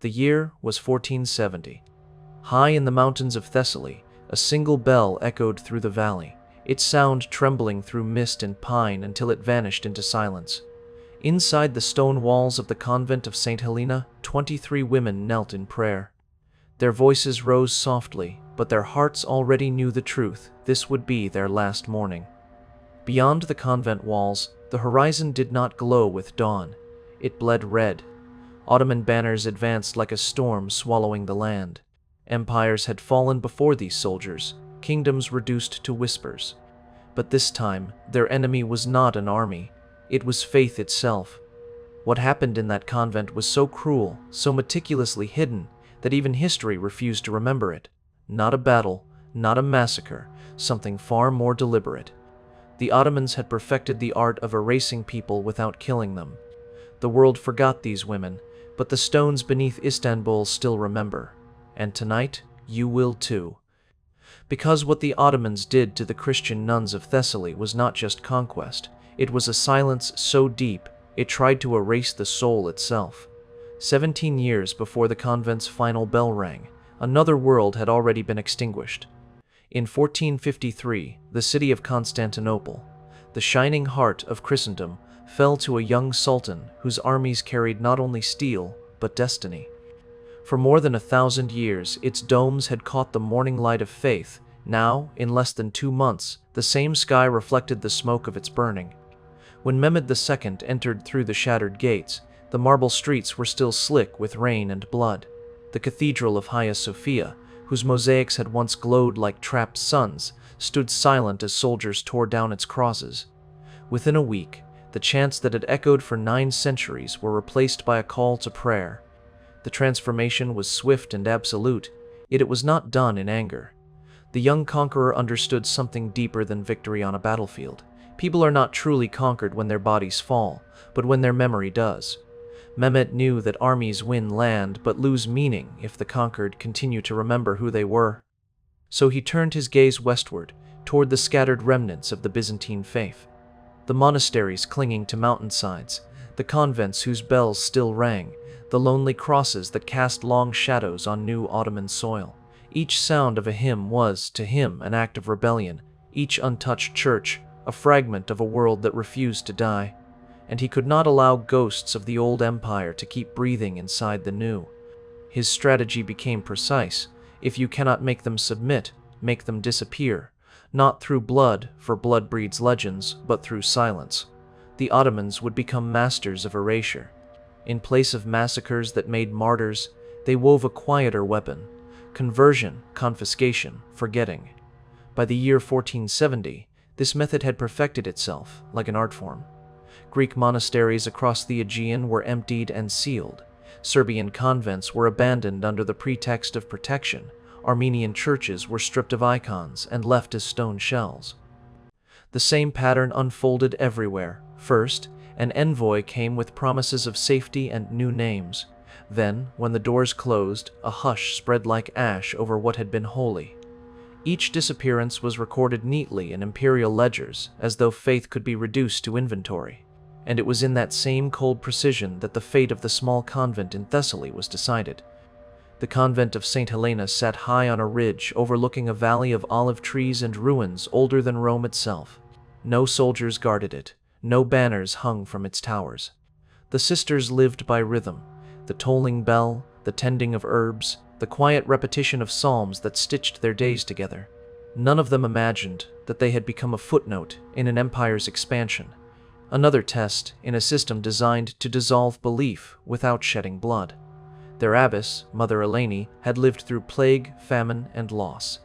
The year was 1470. High in the mountains of Thessaly, a single bell echoed through the valley, its sound trembling through mist and pine until it vanished into silence. Inside the stone walls of the convent of St. Helena, 23 women knelt in prayer. Their voices rose softly, but their hearts already knew the truth. This would be their last morning. Beyond the convent walls, the horizon did not glow with dawn. It bled red. Ottoman banners advanced like a storm swallowing the land. Empires had fallen before these soldiers, kingdoms reduced to whispers. But this time, their enemy was not an army. It was faith itself. What happened in that convent was so cruel, so meticulously hidden, that even history refused to remember it. Not a battle, not a massacre, something far more deliberate. The Ottomans had perfected the art of erasing people without killing them. The world forgot these women, but the stones beneath Istanbul still remember. And tonight, you will too. Because what the Ottomans did to the Christian nuns of Thessaly was not just conquest, it was a silence so deep, it tried to erase the soul itself. 17 years before the convent's final bell rang, another world had already been extinguished. In 1453, the city of Constantinople, the shining heart of Christendom, fell to a young sultan whose armies carried not only steel, but destiny. For more than 1,000 years, its domes had caught the morning light of faith. Now, in less than 2 months, the same sky reflected the smoke of its burning. When Mehmed II entered through the shattered gates, the marble streets were still slick with rain and blood. The cathedral of Hagia Sophia, whose mosaics had once glowed like trapped suns, stood silent as soldiers tore down its crosses. Within a week, the chants that had echoed for 9 centuries were replaced by a call to prayer. The transformation was swift and absolute, yet it was not done in anger. The young conqueror understood something deeper than victory on a battlefield. People are not truly conquered when their bodies fall, but when their memory does. Mehmet knew that armies win land but lose meaning if the conquered continue to remember who they were. So he turned his gaze westward, toward the scattered remnants of the Byzantine faith. The monasteries clinging to mountainsides, the convents whose bells still rang, the lonely crosses that cast long shadows on new Ottoman soil. Each sound of a hymn was, to him, an act of rebellion, each untouched church, a fragment of a world that refused to die. And he could not allow ghosts of the old empire to keep breathing inside the new. His strategy became precise. If you cannot make them submit, make them disappear. Not through blood, for blood breeds legends, but through silence. The Ottomans would become masters of erasure. In place of massacres that made martyrs, they wove a quieter weapon: conversion, confiscation, forgetting. By the year 1470, this method had perfected itself, like an art form. Greek monasteries across the Aegean were emptied and sealed. Serbian convents were abandoned under the pretext of protection. Armenian churches were stripped of icons and left as stone shells. The same pattern unfolded everywhere. First, an envoy came with promises of safety and new names. Then, when the doors closed, a hush spread like ash over what had been holy. Each disappearance was recorded neatly in imperial ledgers, as though faith could be reduced to inventory. And it was in that same cold precision that the fate of the small convent in Thessaly was decided. The convent of St. Helena sat high on a ridge overlooking a valley of olive trees and ruins older than Rome itself. No soldiers guarded it. No banners hung from its towers. The sisters lived by rhythm, the tolling bell, the tending of herbs, the quiet repetition of psalms that stitched their days together. None of them imagined that they had become a footnote in an empire's expansion, another test in a system designed to dissolve belief without shedding blood. Their abbess, Mother Eleni, had lived through plague, famine, and loss.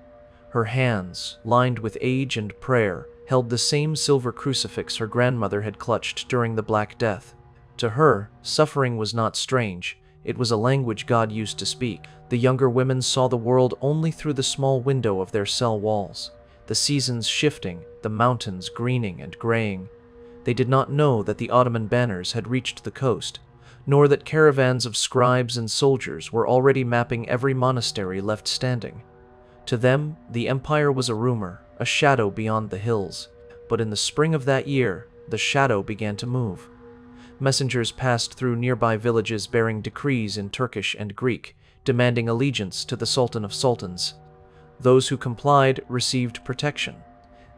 Her hands, lined with age and prayer, held the same silver crucifix her grandmother had clutched during the Black Death. To her, suffering was not strange. It was a language God used to speak. The younger women saw the world only through the small window of their cell walls, the seasons shifting, the mountains greening and graying. They did not know that the Ottoman banners had reached the coast, nor that caravans of scribes and soldiers were already mapping every monastery left standing. To them, the empire was a rumor, a shadow beyond the hills. But in the spring of that year, the shadow began to move. Messengers passed through nearby villages bearing decrees in Turkish and Greek, demanding allegiance to the Sultan of Sultans. Those who complied received protection.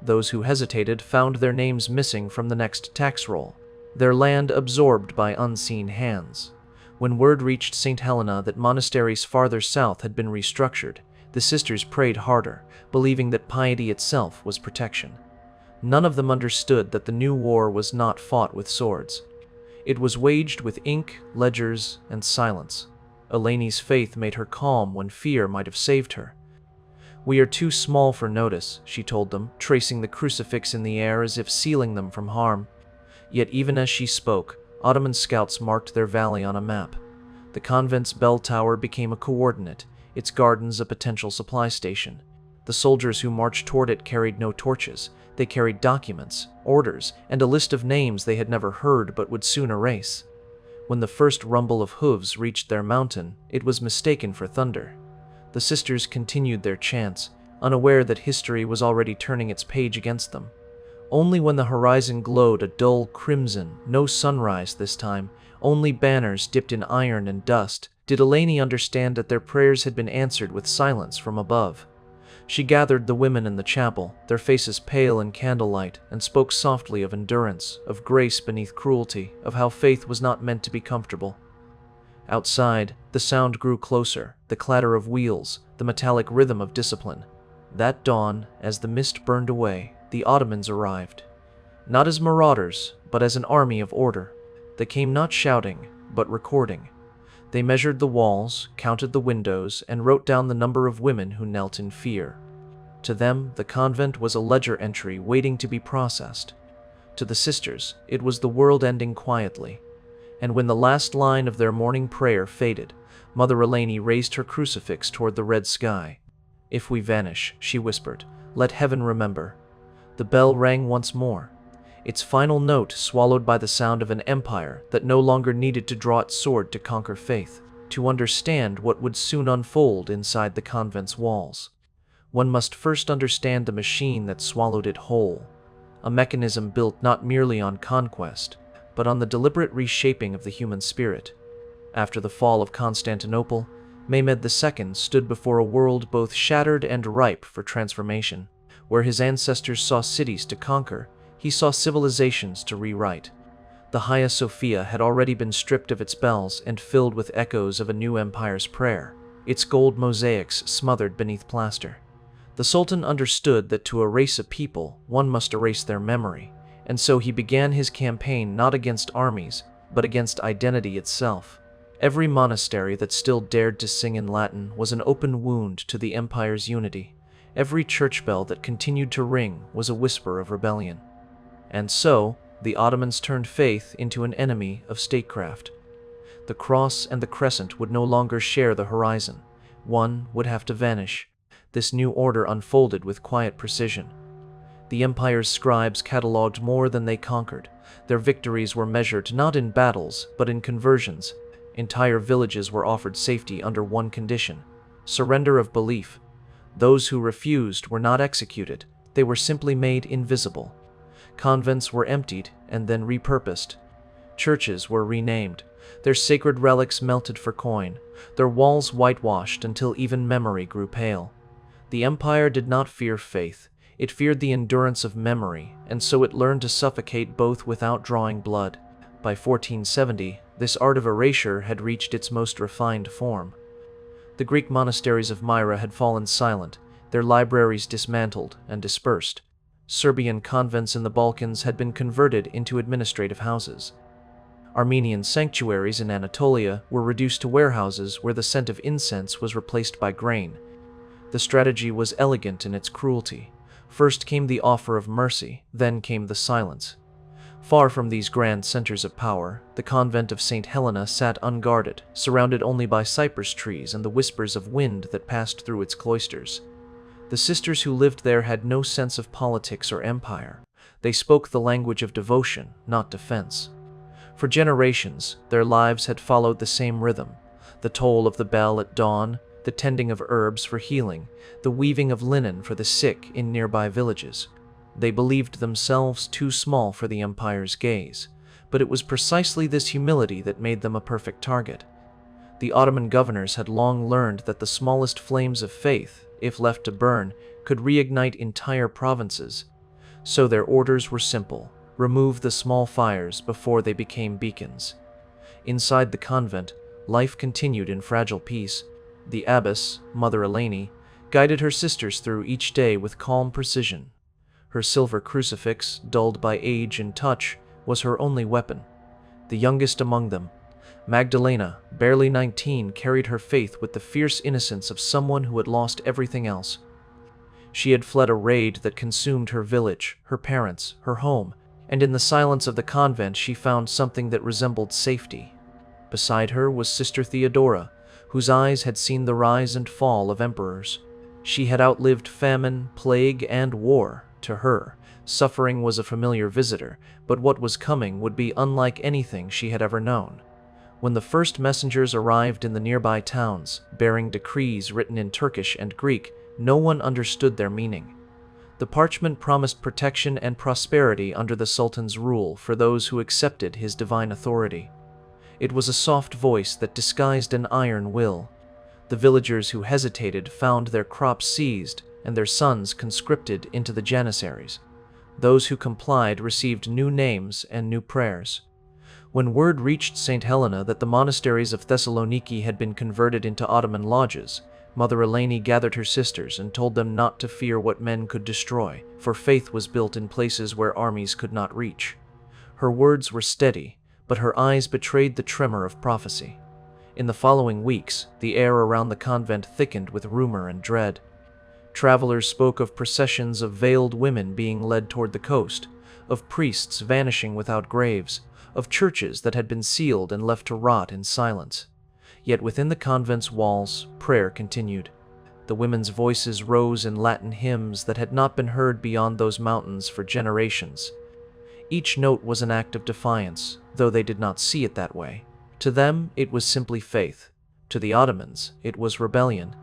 Those who hesitated found their names missing from the next tax roll, their land absorbed by unseen hands. When word reached St. Helena that monasteries farther south had been restructured, the sisters prayed harder, believing that piety itself was protection. None of them understood that the new war was not fought with swords. It was waged with ink, ledgers, and silence. Eleni's faith made her calm when fear might have saved her. "We are too small for notice," she told them, tracing the crucifix in the air as if sealing them from harm. Yet even as she spoke, Ottoman scouts marked their valley on a map. The convent's bell tower became a coordinate, its gardens a potential supply station. The soldiers who marched toward it carried no torches. They carried documents, orders, and a list of names they had never heard but would soon erase. When the first rumble of hooves reached their mountain, it was mistaken for thunder. The sisters continued their chants, unaware that history was already turning its page against them. Only when the horizon glowed a dull crimson, no sunrise this time, only banners dipped in iron and dust, did Eleni understand that their prayers had been answered with silence from above. She gathered the women in the chapel, their faces pale in candlelight, and spoke softly of endurance, of grace beneath cruelty, of how faith was not meant to be comfortable. Outside, the sound grew closer, the clatter of wheels, the metallic rhythm of discipline. That dawn, as the mist burned away, the Ottomans arrived. Not as marauders, but as an army of order. They came not shouting, but recording. They measured the walls, counted the windows, and wrote down the number of women who knelt in fear. To them, the convent was a ledger entry waiting to be processed. To the sisters, it was the world ending quietly. And when the last line of their morning prayer faded, Mother Eleni raised her crucifix toward the red sky. "If we vanish," she whispered, "let heaven remember." The bell rang once more, its final note swallowed by the sound of an empire that no longer needed to draw its sword to conquer faith, to understand what would soon unfold inside the convent's walls. One must first understand the machine that swallowed it whole, a mechanism built not merely on conquest, but on the deliberate reshaping of the human spirit. After the fall of Constantinople, Mehmed II stood before a world both shattered and ripe for transformation. Where his ancestors saw cities to conquer, he saw civilizations to rewrite. The Hagia Sophia had already been stripped of its bells and filled with echoes of a new empire's prayer, its gold mosaics smothered beneath plaster. The Sultan understood that to erase a people, one must erase their memory, and so he began his campaign not against armies, but against identity itself. Every monastery that still dared to sing in Latin was an open wound to the empire's unity. Every church bell that continued to ring was a whisper of rebellion. And so, the Ottomans turned faith into an enemy of statecraft. The cross and the crescent would no longer share the horizon. One would have to vanish. This new order unfolded with quiet precision. The empire's scribes catalogued more than they conquered. Their victories were measured not in battles, but in conversions. Entire villages were offered safety under one condition: surrender of belief. Those who refused were not executed, they were simply made invisible. Convents were emptied and then repurposed. Churches were renamed, their sacred relics melted for coin, their walls whitewashed until even memory grew pale. The empire did not fear faith, it feared the endurance of memory, and so it learned to suffocate both without drawing blood. By 1470, this art of erasure had reached its most refined form. The Greek monasteries of Myra had fallen silent, their libraries dismantled and dispersed. Serbian convents in the Balkans had been converted into administrative houses. Armenian sanctuaries in Anatolia were reduced to warehouses where the scent of incense was replaced by grain. The strategy was elegant in its cruelty. First came the offer of mercy, then came the silence. Far from these grand centers of power, the convent of St. Helena sat unguarded, surrounded only by cypress trees and the whispers of wind that passed through its cloisters. The sisters who lived there had no sense of politics or empire. They spoke the language of devotion, not defense. For generations, their lives had followed the same rhythm: the toll of the bell at dawn, the tending of herbs for healing, the weaving of linen for the sick in nearby villages. They believed themselves too small for the empire's gaze, but it was precisely this humility that made them a perfect target. The Ottoman governors had long learned that the smallest flames of faith, if left to burn, could reignite entire provinces. So their orders were simple: remove the small fires before they became beacons. Inside the convent, life continued in fragile peace. The abbess, Mother Eleni, guided her sisters through each day with calm precision. Her silver crucifix, dulled by age and touch, was her only weapon. The youngest among them, Magdalena, barely 19, carried her faith with the fierce innocence of someone who had lost everything else. She had fled a raid that consumed her village, her parents, her home, and in the silence of the convent she found something that resembled safety. Beside her was Sister Theodora, whose eyes had seen the rise and fall of emperors. She had outlived famine, plague, and war. To her, suffering was a familiar visitor, but what was coming would be unlike anything she had ever known. When the first messengers arrived in the nearby towns, bearing decrees written in Turkish and Greek, no one understood their meaning. The parchment promised protection and prosperity under the Sultan's rule for those who accepted his divine authority. It was a soft voice that disguised an iron will. The villagers who hesitated found their crops seized and their sons conscripted into the janissaries. Those who complied received new names and new prayers. When word reached St. Helena that the monasteries of Thessaloniki had been converted into Ottoman lodges, Mother Eleni gathered her sisters and told them not to fear what men could destroy, for faith was built in places where armies could not reach. Her words were steady, but her eyes betrayed the tremor of prophecy. In the following weeks, the air around the convent thickened with rumor and dread. Travelers spoke of processions of veiled women being led toward the coast, of priests vanishing without graves, of churches that had been sealed and left to rot in silence. Yet within the convent's walls, prayer continued. The women's voices rose in Latin hymns that had not been heard beyond those mountains for generations. Each note was an act of defiance, though they did not see it that way. To them, it was simply faith. To the Ottomans, it was rebellion.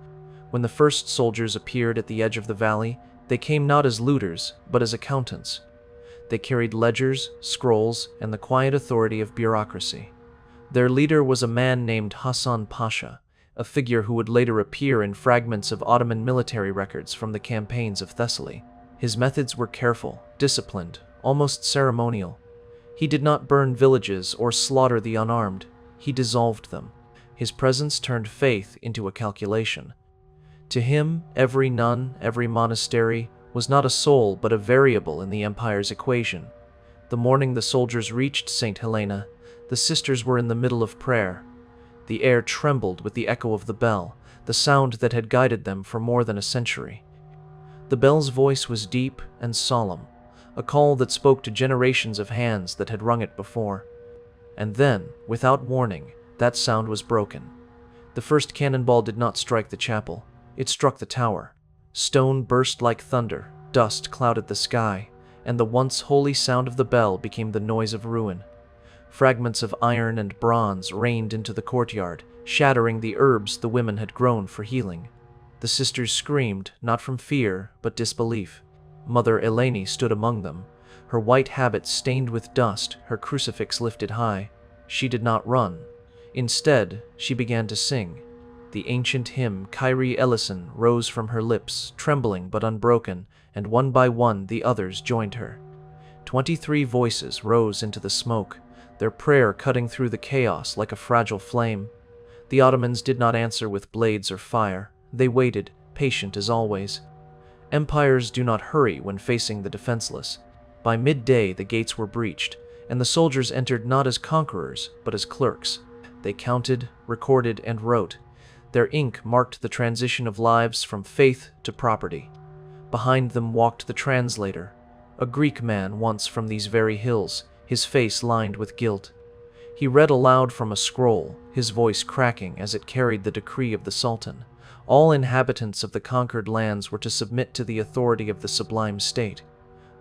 When the first soldiers appeared at the edge of the valley, they came not as looters, but as accountants. They carried ledgers, scrolls, and the quiet authority of bureaucracy. Their leader was a man named Hassan Pasha, a figure who would later appear in fragments of Ottoman military records from the campaigns of Thessaly. His methods were careful, disciplined, almost ceremonial. He did not burn villages or slaughter the unarmed. He dissolved them. His presence turned faith into a calculation. To him, every nun, every monastery, was not a soul but a variable in the empire's equation. The morning the soldiers reached St. Helena, the sisters were in the middle of prayer. The air trembled with the echo of the bell, the sound that had guided them for more than a century. The bell's voice was deep and solemn, a call that spoke to generations of hands that had rung it before. And then, without warning, that sound was broken. The first cannonball did not strike the chapel. It struck the tower. Stone burst like thunder, dust clouded the sky, and the once holy sound of the bell became the noise of ruin. Fragments of iron and bronze rained into the courtyard, shattering the herbs the women had grown for healing. The sisters screamed, not from fear, but disbelief. Mother Eleni stood among them, her white habit stained with dust, her crucifix lifted high. She did not run. Instead, she began to sing. The ancient hymn, Kyrie eleison, rose from her lips, trembling but unbroken, and one by one the others joined her. 23 voices rose into the smoke, their prayer cutting through the chaos like a fragile flame. The Ottomans did not answer with blades or fire. They waited, patient as always. Empires do not hurry when facing the defenseless. By midday the gates were breached, and the soldiers entered not as conquerors, but as clerks. They counted, recorded, and wrote. Their ink marked the transition of lives from faith to property. Behind them walked the translator, a Greek man once from these very hills, his face lined with guilt. He read aloud from a scroll, his voice cracking as it carried the decree of the Sultan. All inhabitants of the conquered lands were to submit to the authority of the Sublime State.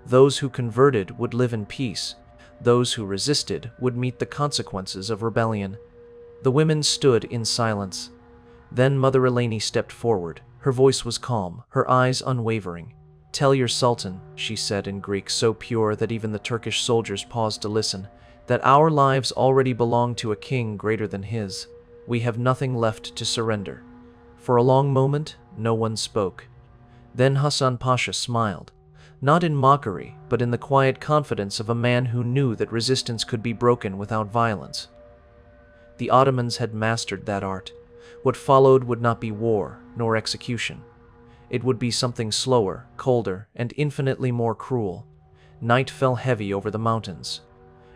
Those who converted would live in peace. Those who resisted would meet the consequences of rebellion. The women stood in silence. Then Mother Eleni stepped forward. Her voice was calm, her eyes unwavering. "Tell your Sultan," she said in Greek so pure that even the Turkish soldiers paused to listen. that our lives already belong to a king greater than his. We have nothing left to surrender. For a long moment, no one spoke. Then Hassan Pasha smiled, not in mockery, but in the quiet confidence of a man who knew that resistance could be broken without violence. The Ottomans had mastered that art. What followed would not be war, nor execution. It would be something slower, colder, and infinitely more cruel. Night fell heavy over the mountains,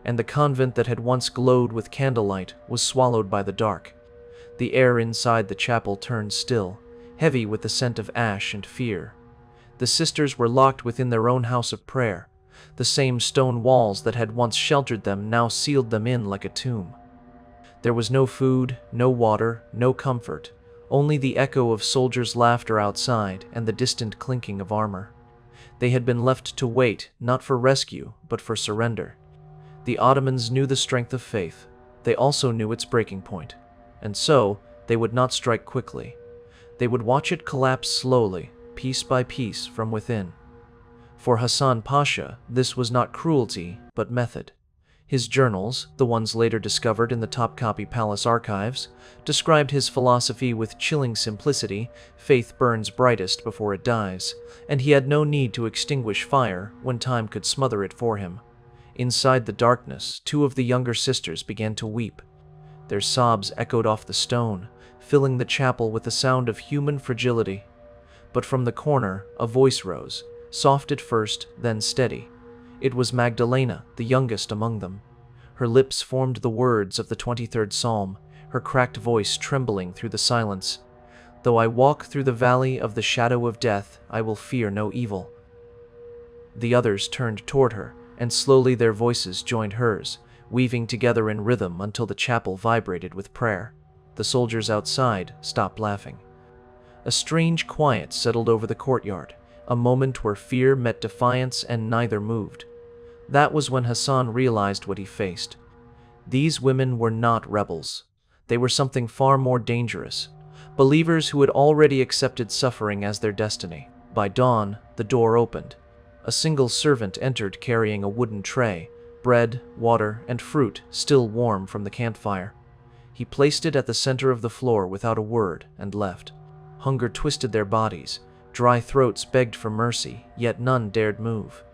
and the convent that had once glowed with candlelight was swallowed by the dark. The air inside the chapel turned still, heavy with the scent of ash and fear. The sisters were locked within their own house of prayer. The same stone walls that had once sheltered them now sealed them in like a tomb. There was no food, no water, no comfort, only the echo of soldiers' laughter outside and the distant clinking of armor. They had been left to wait, not for rescue, but for surrender. The Ottomans knew the strength of faith. They also knew its breaking point. And so, they would not strike quickly. They would watch it collapse slowly, piece by piece, from within. For Hassan Pasha, this was not cruelty, but method. His journals, the ones later discovered in the Topkapi Palace archives, described his philosophy with chilling simplicity: faith burns brightest before it dies, and he had no need to extinguish fire when time could smother it for him. Inside the darkness, two of the younger sisters began to weep. Their sobs echoed off the stone, filling the chapel with the sound of human fragility. But from the corner, a voice rose, soft at first, then steady. It was Magdalena, the youngest among them. Her lips formed the words of the 23rd Psalm, her cracked voice trembling through the silence. "Though I walk through the valley of the shadow of death, I will fear no evil." The others turned toward her, and slowly their voices joined hers, weaving together in rhythm until the chapel vibrated with prayer. The soldiers outside stopped laughing. A strange quiet settled over the courtyard, a moment where fear met defiance and neither moved. That was when Hassan realized what he faced. These women were not rebels. They were something far more dangerous, believers who had already accepted suffering as their destiny. By dawn, the door opened. A single servant entered carrying a wooden tray, bread, water, and fruit still warm from the campfire. He placed it at the center of the floor without a word and left. Hunger twisted their bodies. Dry throats begged for mercy, yet none dared move.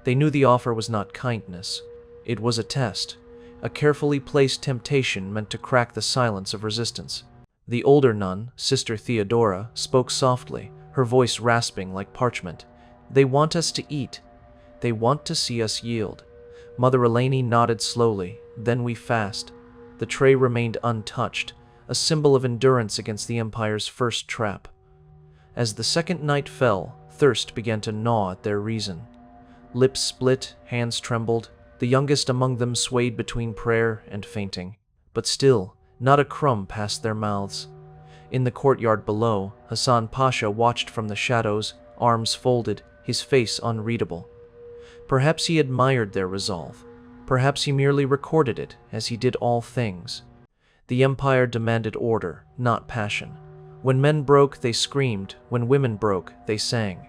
They knew the offer was not kindness. It was a test, a carefully placed temptation meant to crack the silence of resistance. The older nun, Sister Theodora, spoke softly, her voice rasping like parchment. "They want us to eat. They want to see us yield." Mother Eleni nodded slowly. "Then we fast." The tray remained untouched, a symbol of endurance against the Empire's first trap. As the second night fell, thirst began to gnaw at their reason. Lips split, hands trembled. The youngest among them swayed between prayer and fainting. But still, not a crumb passed their mouths. In the courtyard below, Hassan Pasha watched from the shadows, arms folded, his face unreadable. Perhaps he admired their resolve. Perhaps he merely recorded it, as he did all things. The Empire demanded order, not passion. When men broke, they screamed. When women broke, they sang.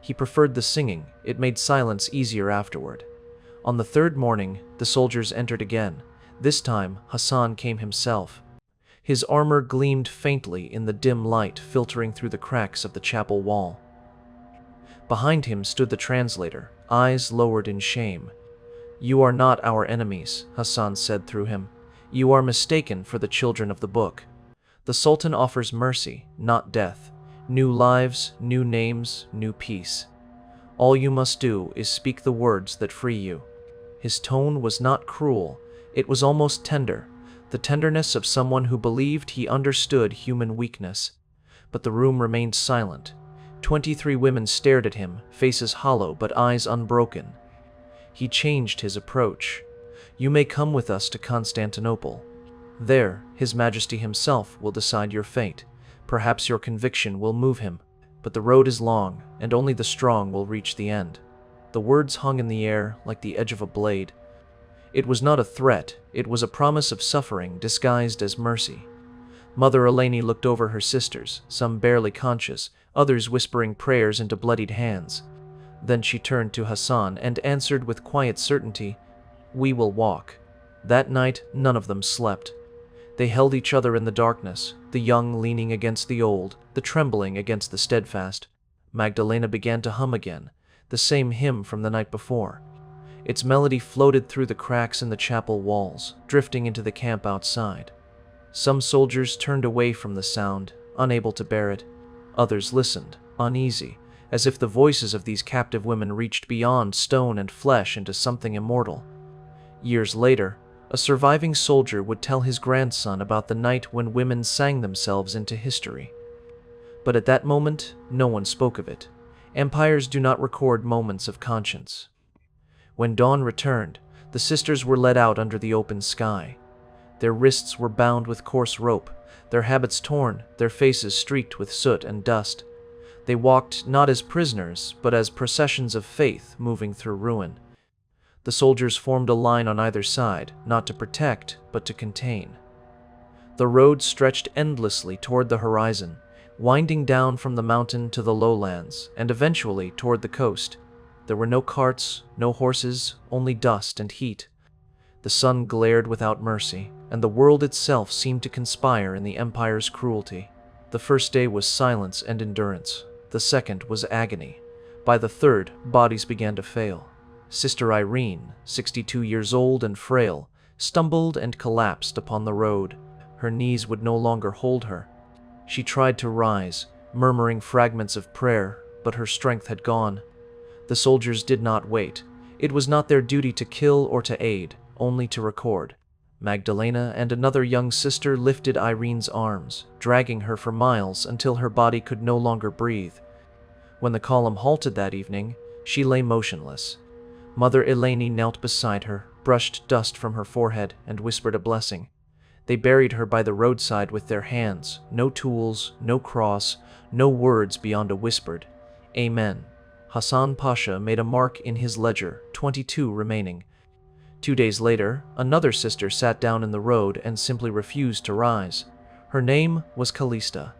He preferred the singing. It made silence easier afterward. On the third morning, the soldiers entered again. This time, Hassan came himself. His armor gleamed faintly in the dim light filtering through the cracks of the chapel wall. Behind him stood the translator, eyes lowered in shame. "You are not our enemies," Hassan said through him. "You are mistaken for the children of the book. The Sultan offers mercy, not death. New lives, new names, new peace. All you must do is speak the words that free you." His tone was not cruel. It was almost tender, the tenderness of someone who believed he understood human weakness. But the room remained silent. 23 women stared at him, faces hollow but eyes unbroken. He changed his approach. "You may come with us to Constantinople. There, His Majesty himself will decide your fate. Perhaps your conviction will move him. But the road is long, and only the strong will reach the end." The words hung in the air like the edge of a blade. It was not a threat, it was a promise of suffering disguised as mercy. Mother Eleni looked over her sisters, some barely conscious, others whispering prayers into bloodied hands. Then she turned to Hassan and answered with quiet certainty, "We will walk." That night, none of them slept. They held each other in the darkness, the young leaning against the old, the trembling against the steadfast. Magdalena began to hum again, the same hymn from the night before. Its melody floated through the cracks in the chapel walls, drifting into the camp outside. Some soldiers turned away from the sound, unable to bear it. Others listened, uneasy, as if the voices of these captive women reached beyond stone and flesh into something immortal. Years later, a surviving soldier would tell his grandson about the night when women sang themselves into history. But at that moment, no one spoke of it. Empires do not record moments of conscience. When dawn returned, the sisters were led out under the open sky. Their wrists were bound with coarse rope, their habits torn, their faces streaked with soot and dust. They walked not as prisoners, but as processions of faith moving through ruin. The soldiers formed a line on either side, not to protect, but to contain. The road stretched endlessly toward the horizon, winding down from the mountain to the lowlands, and eventually toward the coast. There were no carts, no horses, only dust and heat. The sun glared without mercy, and the world itself seemed to conspire in the empire's cruelty. The first day was silence and endurance. The second was agony. By the third, bodies began to fail. Sister Irene, 62 years old and frail, stumbled and collapsed upon the road. Her knees would no longer hold her. She tried to rise, murmuring fragments of prayer, but her strength had gone. The soldiers did not wait. It was not their duty to kill or to aid, only to record. Magdalena and another young sister lifted Irene's arms, dragging her for miles until her body could no longer breathe. When the column halted that evening, she lay motionless. Mother Eleni knelt beside her, brushed dust from her forehead, and whispered a blessing. They buried her by the roadside with their hands, no tools, no cross, no words beyond a whispered, "Amen." Hassan Pasha made a mark in his ledger, 22 remaining. 2 days later, another sister sat down in the road and simply refused to rise. Her name was Callista.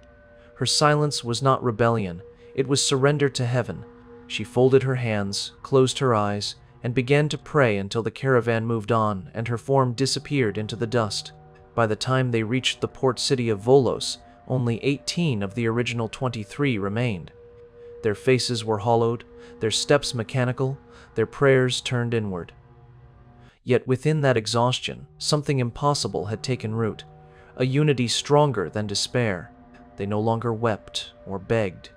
Her silence was not rebellion, it was surrender to heaven. She folded her hands, closed her eyes, and began to pray until the caravan moved on and her form disappeared into the dust. By the time they reached the port city of Volos, only 18 of the original 23 remained. Their faces were hollowed, their steps mechanical, their prayers turned inward. Yet within that exhaustion, something impossible had taken root, a unity stronger than despair. They no longer wept or begged.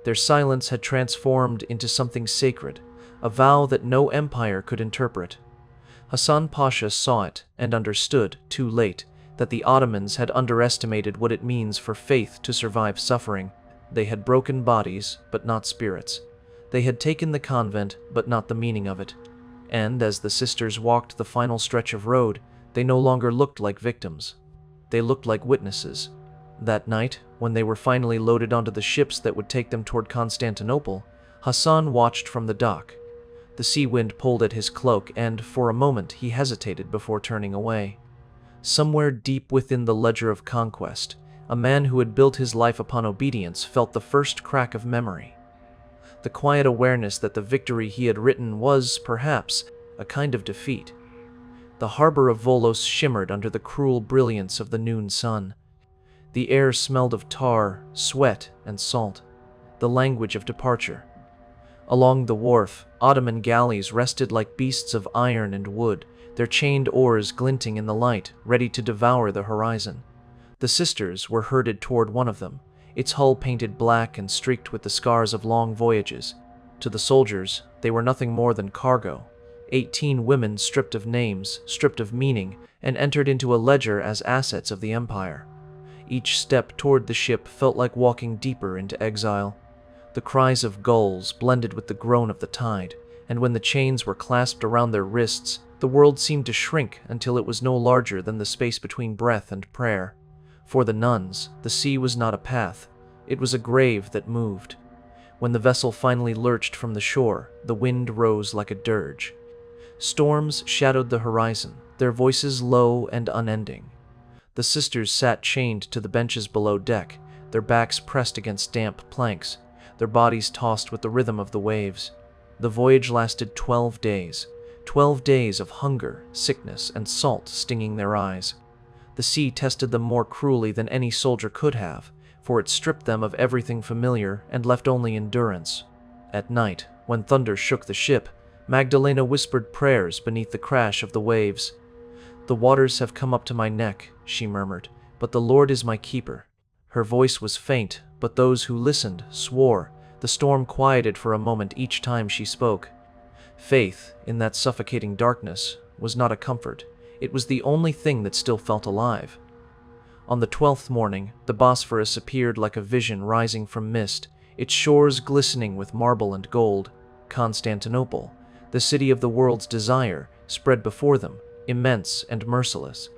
Their silence had transformed into something sacred, a vow that no empire could interpret. Hassan Pasha saw it and understood, too late, that the Ottomans had underestimated what it means for faith to survive suffering. They had broken bodies, but not spirits. They had taken the convent, but not the meaning of it. And as the sisters walked the final stretch of road, they no longer looked like victims. They looked like witnesses. That night, when they were finally loaded onto the ships that would take them toward Constantinople, Hassan watched from the dock. The sea wind pulled at his cloak, and for a moment he hesitated before turning away. Somewhere deep within the ledger of conquest, a man who had built his life upon obedience felt the first crack of memory. The quiet awareness that the victory he had written was, perhaps, a kind of defeat. The harbor of Volos shimmered under the cruel brilliance of the noon sun. The air smelled of tar, sweat, and salt, the language of departure. Along the wharf, Ottoman galleys rested like beasts of iron and wood, their chained oars glinting in the light, ready to devour the horizon. The sisters were herded toward one of them, its hull painted black and streaked with the scars of long voyages. To the soldiers, they were nothing more than cargo. 18 women stripped of names, stripped of meaning, and entered into a ledger as assets of the empire. Each step toward the ship felt like walking deeper into exile. The cries of gulls blended with the groan of the tide, and when the chains were clasped around their wrists, the world seemed to shrink until it was no larger than the space between breath and prayer. For the nuns, the sea was not a path, it was a grave that moved. When the vessel finally lurched from the shore, the wind rose like a dirge. Storms shadowed the horizon, their voices low and unending. The sisters sat chained to the benches below deck, their backs pressed against damp planks, their bodies tossed with the rhythm of the waves. The voyage lasted 12 days. 12 days of hunger, sickness, and salt stinging their eyes. The sea tested them more cruelly than any soldier could have, for it stripped them of everything familiar and left only endurance. At night, when thunder shook the ship, Magdalena whispered prayers beneath the crash of the waves. "The waters have come up to my neck," she murmured, "but the Lord is my keeper." Her voice was faint, but those who listened swore. The storm quieted for a moment each time she spoke. Faith, in that suffocating darkness, was not a comfort. It was the only thing that still felt alive. On the 12th morning, the Bosphorus appeared like a vision rising from mist, its shores glistening with marble and gold. Constantinople, the city of the world's desire, spread before them, immense and merciless.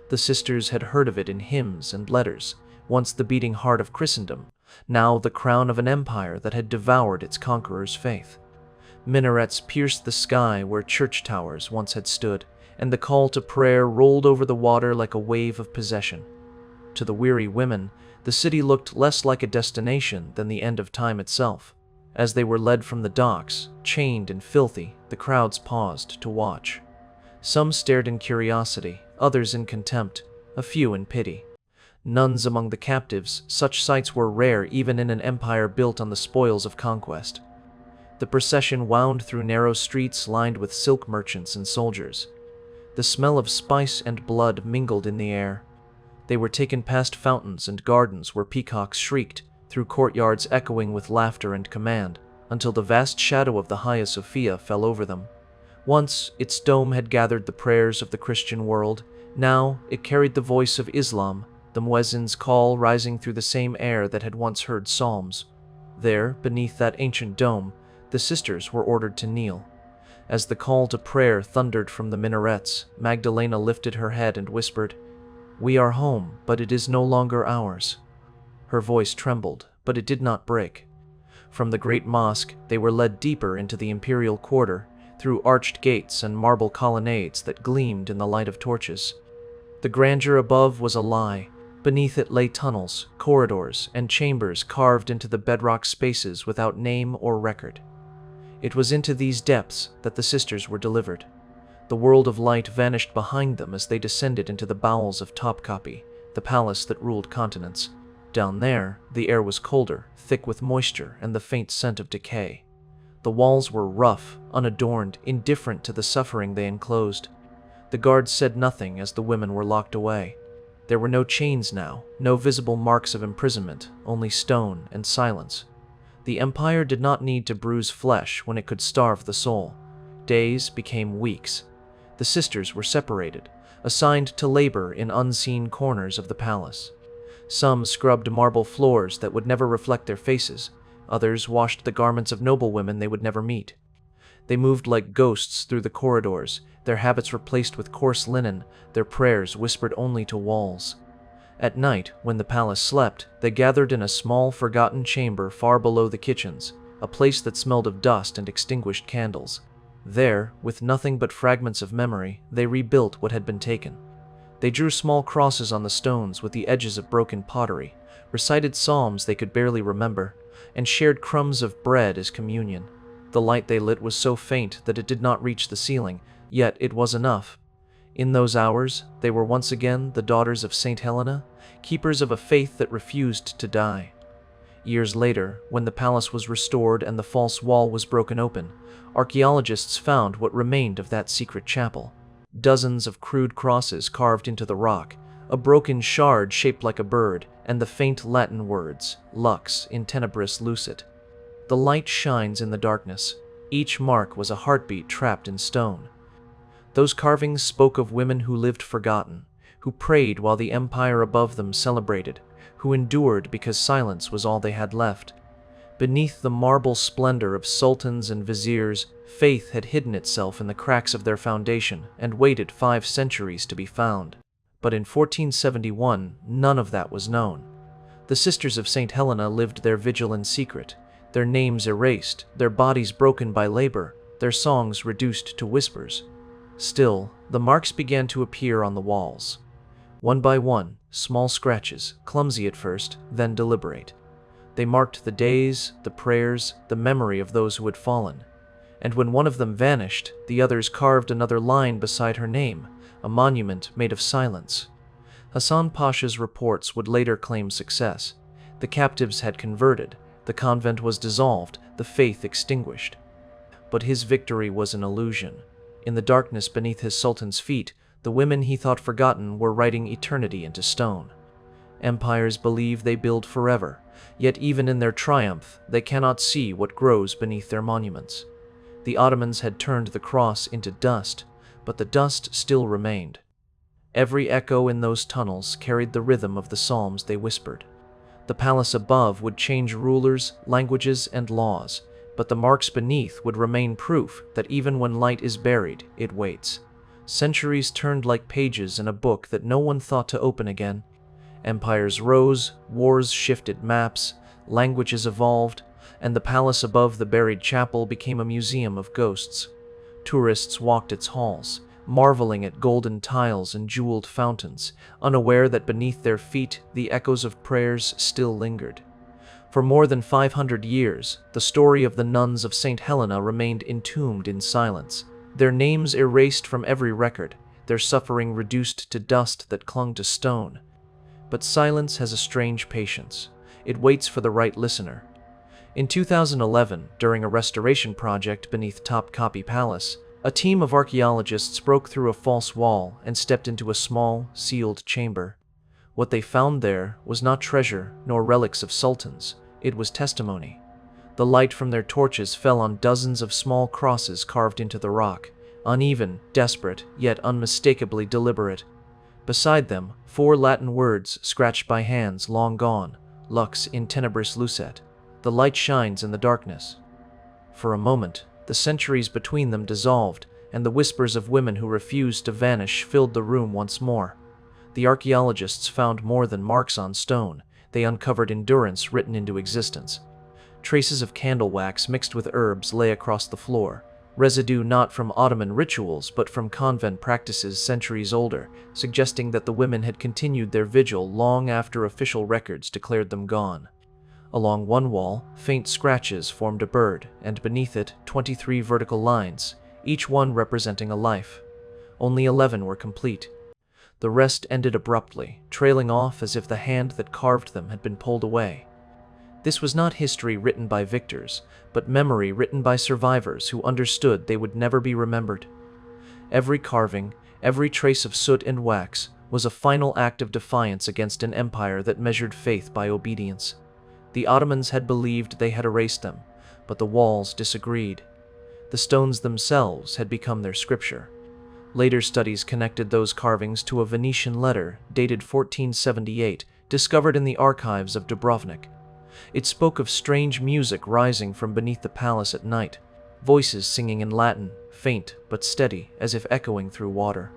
The sisters had heard of it in hymns and letters, once the beating heart of Christendom, now the crown of an empire that had devoured its conqueror's faith. Minarets pierced the sky where church towers once had stood, and the call to prayer rolled over the water like a wave of possession. To the weary women, the city looked less like a destination than the end of time itself. As they were led from the docks, chained and filthy, the crowds paused to watch. Some stared in curiosity, others in contempt, a few in pity. Nuns among the captives, such sights were rare even in an empire built on the spoils of conquest. The procession wound through narrow streets lined with silk merchants and soldiers. The smell of spice and blood mingled in the air. They were taken past fountains and gardens where peacocks shrieked, through courtyards echoing with laughter and command, until the vast shadow of the Hagia Sophia fell over them. Once, its dome had gathered the prayers of the Christian world. Now, it carried the voice of Islam, the muezzin's call rising through the same air that had once heard psalms. There, beneath that ancient dome, the sisters were ordered to kneel. As the call to prayer thundered from the minarets, Magdalena lifted her head and whispered, "We are home, but it is no longer ours." Her voice trembled, but it did not break. From the great mosque, they were led deeper into the imperial quarter, through arched gates and marble colonnades that gleamed in the light of torches. The grandeur above was a lie. Beneath it lay tunnels, corridors, and chambers carved into the bedrock spaces without name or record. It was into these depths that the sisters were delivered. The world of light vanished behind them as they descended into the bowels of Topkapi, the palace that ruled continents. Down there, the air was colder, thick with moisture and the faint scent of decay. The walls were rough, unadorned, indifferent to the suffering they enclosed. The guards said nothing as the women were locked away. There were no chains now, no visible marks of imprisonment, only stone and silence. The empire did not need to bruise flesh when it could starve the soul. Days became weeks. The sisters were separated, assigned to labor in unseen corners of the palace. Some scrubbed marble floors that would never reflect their faces. Others washed the garments of noblewomen they would never meet. They moved like ghosts through the corridors, their habits replaced with coarse linen, their prayers whispered only to walls. At night, when the palace slept, they gathered in a small, forgotten chamber far below the kitchens, a place that smelled of dust and extinguished candles. There, with nothing but fragments of memory, they rebuilt what had been taken. They drew small crosses on the stones with the edges of broken pottery, recited psalms they could barely remember, and shared crumbs of bread as communion. The light they lit was so faint that it did not reach the ceiling, yet it was enough. In those hours, they were once again the daughters of Saint Helena, keepers of a faith that refused to die. Years later, when the palace was restored and the false wall was broken open, archaeologists found what remained of that secret chapel. Dozens of crude crosses carved into the rock, a broken shard shaped like a bird, and the faint Latin words, lux in tenebris lucet. The light shines in the darkness. Each mark was a heartbeat trapped in stone. Those carvings spoke of women who lived forgotten, who prayed while the empire above them celebrated, who endured because silence was all they had left. Beneath the marble splendor of sultans and viziers, faith had hidden itself in the cracks of their foundation and waited 5 centuries to be found. But in 1471, none of that was known. The Sisters of St. Helena lived their vigil in secret, their names erased, their bodies broken by labor, their songs reduced to whispers. Still, the marks began to appear on the walls. One by one, small scratches, clumsy at first, then deliberate. They marked the days, the prayers, the memory of those who had fallen. and when one of them vanished, the others carved another line beside her name, a monument made of silence. Hassan Pasha's reports would later claim success. The captives had converted, the convent was dissolved, the faith extinguished. But his victory was an illusion. In the darkness beneath his sultan's feet, the women he thought forgotten were writing eternity into stone. Empires believe they build forever, yet even in their triumph, they cannot see what grows beneath their monuments. The Ottomans had turned the cross into dust, but the dust still remained. Every echo in those tunnels carried the rhythm of the psalms they whispered. The palace above would change rulers, languages, and laws, but the marks beneath would remain proof that even when light is buried, it waits. Centuries turned like pages in a book that no one thought to open again. Empires rose, wars shifted maps, languages evolved, and the palace above the buried chapel became a museum of ghosts. Tourists walked its halls, marveling at golden tiles and jeweled fountains, unaware that beneath their feet the echoes of prayers still lingered. For more than 500 years, the story of the nuns of St. Helena remained entombed in silence, their names erased from every record, their suffering reduced to dust that clung to stone. But silence has a strange patience. It waits for the right listener. In 2011, during a restoration project beneath Topkapi Palace, a team of archaeologists broke through a false wall and stepped into a small, sealed chamber. What they found there was not treasure nor relics of sultans, it was testimony. The light from their torches fell on dozens of small crosses carved into the rock, uneven, desperate, yet unmistakably deliberate. Beside them, 4 Latin words scratched by hands long gone, lux in tenebris lucet. The light shines in the darkness. For a moment, the centuries between them dissolved, and the whispers of women who refused to vanish filled the room once more. The archaeologists found more than marks on stone. They uncovered endurance written into existence. Traces of candle wax mixed with herbs lay across the floor, residue not from Ottoman rituals but from convent practices centuries older, suggesting that the women had continued their vigil long after official records declared them gone. Along one wall, faint scratches formed a bird, and beneath it, 23 vertical lines, each one representing a life. Only 11 were complete. The rest ended abruptly, trailing off as if the hand that carved them had been pulled away. This was not history written by victors, but memory written by survivors who understood they would never be remembered. Every carving, every trace of soot and wax, was a final act of defiance against an empire that measured faith by obedience. The Ottomans had believed they had erased them, but the walls disagreed. The stones themselves had become their scripture. Later studies connected those carvings to a Venetian letter dated 1478, discovered in the archives of Dubrovnik. It spoke of strange music rising from beneath the palace at night, voices singing in Latin, faint but steady, as if echoing through water.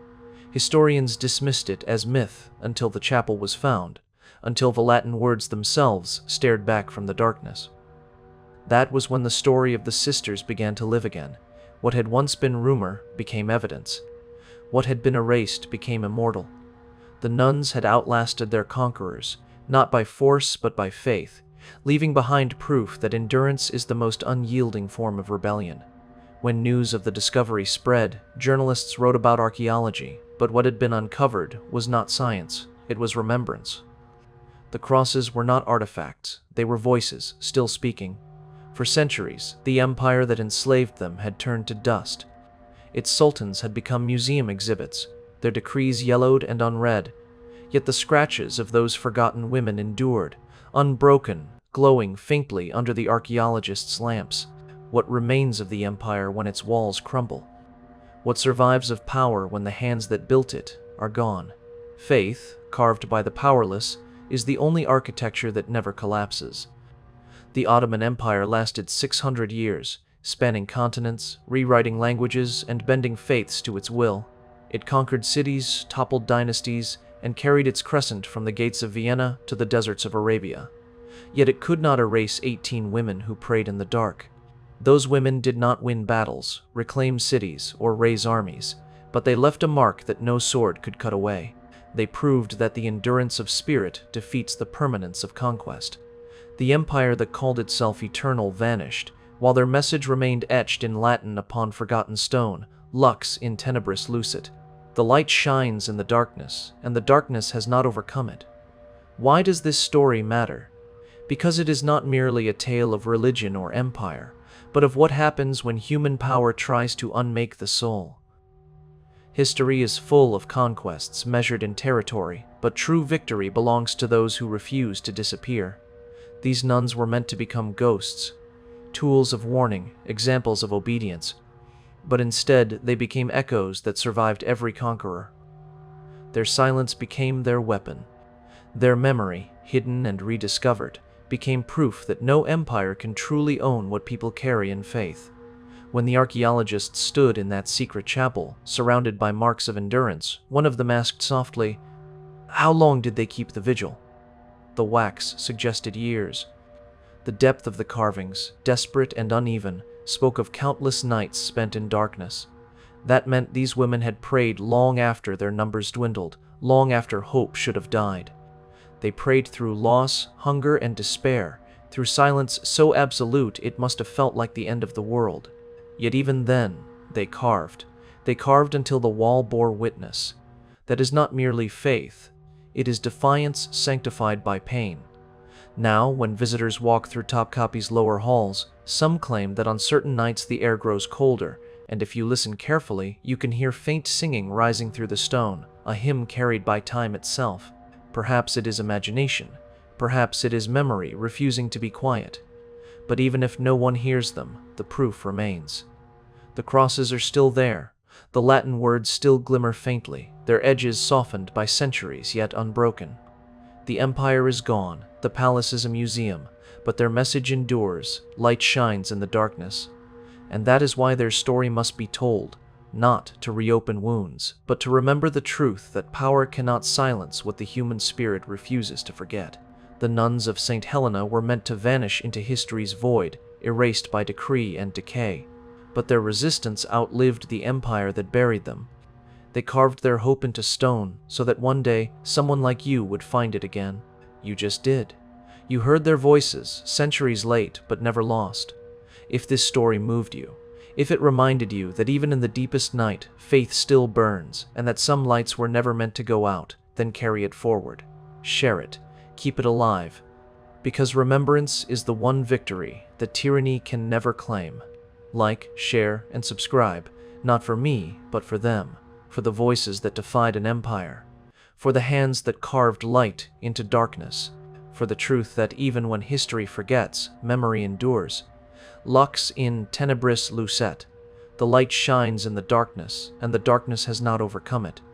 Historians dismissed it as myth until the chapel was found, until the Latin words themselves stared back from the darkness. That was when the story of the sisters began to live again. What had once been rumor became evidence. What had been erased became immortal. The nuns had outlasted their conquerors, not by force but by faith, leaving behind proof that endurance is the most unyielding form of rebellion. When news of the discovery spread, journalists wrote about archaeology, but what had been uncovered was not science, it was remembrance. The crosses were not artifacts, they were voices, still speaking. For centuries, the empire that enslaved them had turned to dust. Its sultans had become museum exhibits, their decrees yellowed and unread. Yet the scratches of those forgotten women endured, unbroken, glowing faintly under the archaeologists' lamps. What remains of the empire when its walls crumble? What survives of power when the hands that built it are gone? Faith, carved by the powerless, is the only architecture that never collapses. The Ottoman Empire lasted 600 years, spanning continents, rewriting languages, and bending faiths to its will. It conquered cities, toppled dynasties, and carried its crescent from the gates of Vienna to the deserts of Arabia. Yet it could not erase 18 women who prayed in the dark. Those women did not win battles, reclaim cities, or raise armies, but they left a mark that no sword could cut away. They proved that the endurance of spirit defeats the permanence of conquest. The empire that called itself eternal vanished, while their message remained etched in Latin upon forgotten stone, lux in tenebris lucet. The light shines in the darkness, and the darkness has not overcome it. Why does this story matter? Because it is not merely a tale of religion or empire, but of what happens when human power tries to unmake the soul. History is full of conquests measured in territory, but true victory belongs to those who refuse to disappear. These nuns were meant to become ghosts, tools of warning, examples of obedience, but instead they became echoes that survived every conqueror. Their silence became their weapon. Their memory, hidden and rediscovered, became proof that no empire can truly own what people carry in faith. When the archaeologists stood in that secret chapel, surrounded by marks of endurance, one of them asked softly, "How long did they keep the vigil?" The wax suggested years. The depth of the carvings, desperate and uneven, spoke of countless nights spent in darkness. That meant these women had prayed long after their numbers dwindled, long after hope should have died. They prayed through loss, hunger, and despair, through silence so absolute it must have felt like the end of the world. Yet even then, they carved. They carved until the wall bore witness. That is not merely faith. It is defiance sanctified by pain. Now, when visitors walk through Topkapi's lower halls, some claim that on certain nights the air grows colder, and if you listen carefully, you can hear faint singing rising through the stone, a hymn carried by time itself. Perhaps it is imagination. Perhaps it is memory refusing to be quiet. But even if no one hears them, the proof remains. The crosses are still there. The Latin words still glimmer faintly, their edges softened by centuries yet unbroken. The empire is gone, the palace is a museum, but their message endures, light shines in the darkness. And that is why their story must be told, not to reopen wounds, but to remember the truth that power cannot silence what the human spirit refuses to forget. The nuns of St. Helena were meant to vanish into history's void, erased by decree and decay. But their resistance outlived the empire that buried them. They carved their hope into stone so that one day someone like you would find it again. You just did. You heard their voices, centuries late but never lost. If this story moved you, if it reminded you that even in the deepest night, faith still burns, and that some lights were never meant to go out, then carry it forward. Share it. Keep it alive. Because remembrance is the one victory that tyranny can never claim. Like, share, and subscribe, not for me, but for them, for the voices that defied an empire, for the hands that carved light into darkness, for the truth that even when history forgets, memory endures. Lux in tenebris lucet. The light shines in the darkness, and the darkness has not overcome it.